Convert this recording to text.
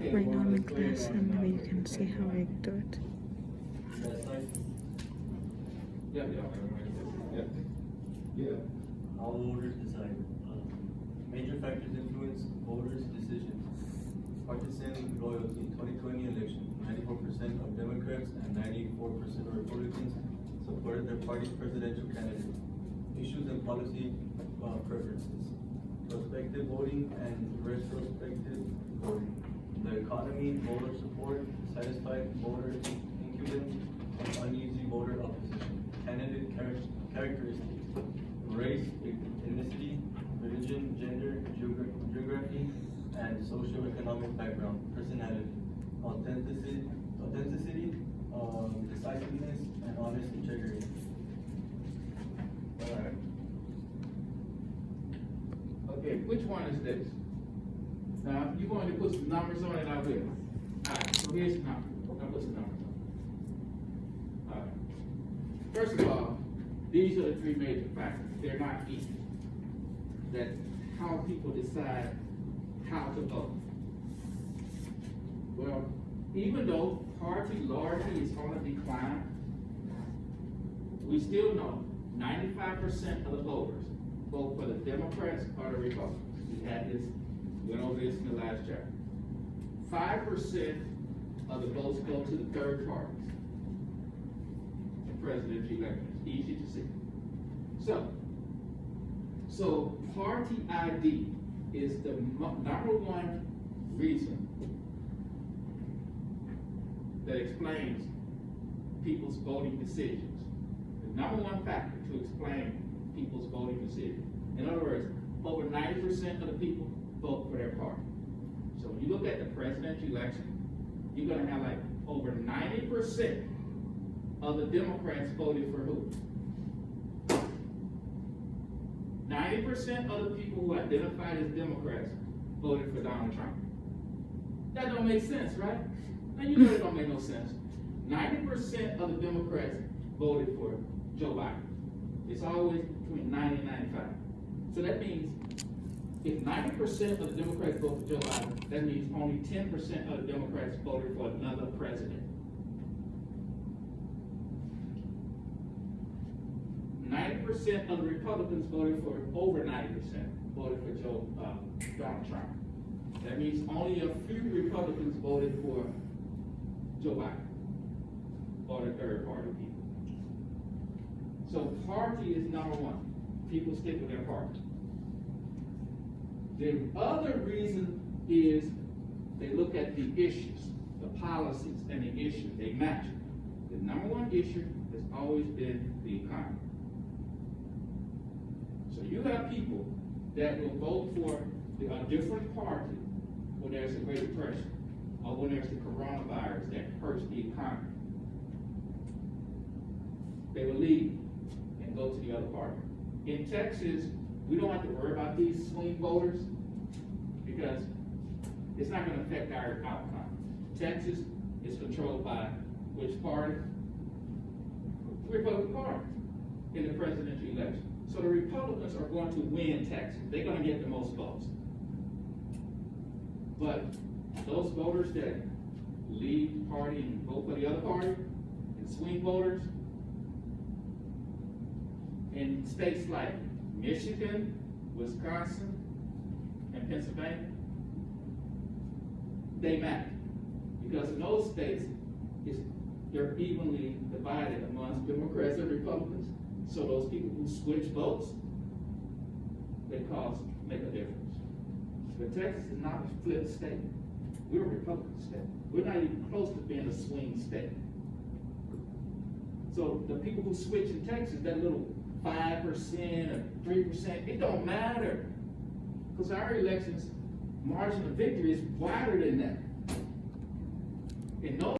right now I'm in class and maybe you can see how I do it. Yeah. How voters decide. Major factors influence voters' decisions. Partisan loyalty. 2020 election. 94% of Democrats and 94% of Republicans supported their party's presidential candidate. Issues and policy preferences. Prospective voting and retrospective voting. The economy, voter support, satisfied voter incumbents, and uneasy voter opposition. Candidate characteristics. Race, ethnicity, religion, gender, geography, and socioeconomic background. Personality. Authenticity, decisiveness, and honest integrity. Alright. Okay, which one is this? Now, if you're going to put some numbers on it, I will. Alright, so here's the number. I'll put some numbers on it. Alright. First of all, these are the three major factors. They're not easy. That's how people decide how to vote. Well, even though party loyalty is on a decline, we still know 95% of the voters vote for the Democrats or the Republicans. We went over this in the last chapter. 5% of the votes go to the third parties in presidential elections. Easy to see. So party ID is the number one reason that explains people's voting decisions. The number one factor to explain people's voting decisions. In other words, over 90% of the people vote for their party. So when you look at the presidential election, you're going to have like over 90% of the Democrats voted for who? 90% of the people who identified as Democrats voted for Donald Trump. That don't make sense, right? And you know it don't make no sense. 90% of the Democrats voted for Joe Biden. It's always between 90 and 95. So that means if 90% of the Democrats vote for Joe Biden, that means only 10% of the Democrats voted for another president. 90% of the Republicans voted for, over 90% voted for Donald Trump. That means only a few Republicans voted for Joe Biden, or the third party people. So party is number one. People stick with their party. The other reason is they look at the issues, the policies and the issues, they match it. The number one issue has always been the economy. So you have people that will vote for a different party when there's a Great Depression or when there's the coronavirus that hurts the economy. They will leave and go to the other party. In Texas, we don't have to worry about these swing voters because it's not going to affect our outcome. Texas is controlled by which party? The Republican Party in the presidential election. So the Republicans are going to win Texas. They're going to get the most votes. But those voters that leave the party and vote for the other party, and swing voters, in states like Michigan, Wisconsin, and Pennsylvania, they matter. Because in those states, they're evenly divided amongst Democrats and Republicans. So those people who switch votes, make a difference. But Texas is not a flip state. We're a Republican state. We're not even close to being a swing state. So the people who switch in Texas, that little 5% or 3%, it don't matter. Because our elections, margin of victory is wider than that. In those